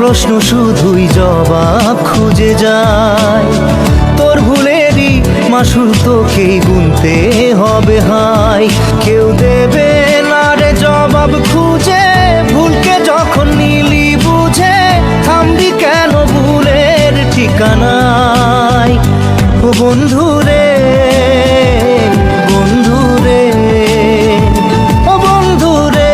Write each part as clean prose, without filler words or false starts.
প্রশ্ন শুধুই জবাব খুঁজে যায়। তোর ভুলেরই মাসুল তোকেই গুনতে হবে হাই। কেউ দেবে না রে জবাব খুঁজে, ভুলকে যখন নিলি বুঝে থামবি কেন ভুলের ঠিকানায়। ও বন্ধু রে, বন্ধু রে, ও বন্ধু রে।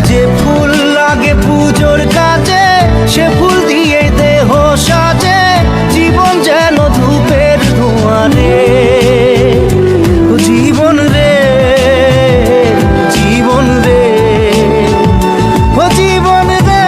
যে ফুল লাগে পুজোর কাজে, সে ফুল দিয়ে দেহ সাজে, জীবন যেন ধূপের ধোঁয়ারে। জীবন রে, জীবন রে, ও জীবন রে।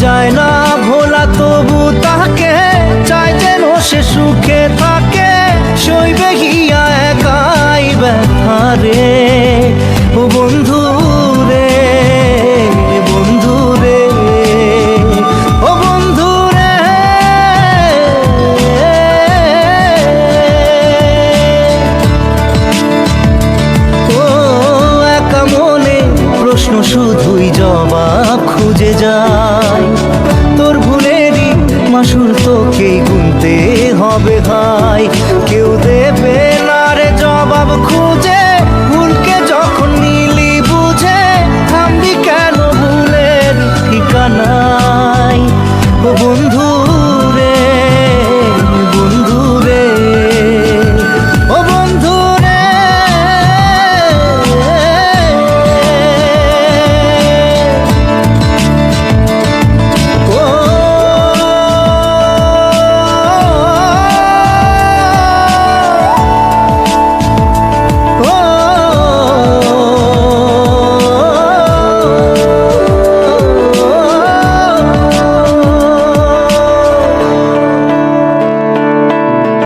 যায় না ভোলা তবু তাকে চাই যেন সে সুখে থাকে, সইবে গিয়া একাই ব্যথা রে। ও বন্ধু রে, বন্ধু রে, ও বন্ধু রে। ও একা মনে প্রশ্ন শুধুই জবাব খুঁজে যায়। তোর ভুলেরই মাসুল তোকেই গুনতে হবে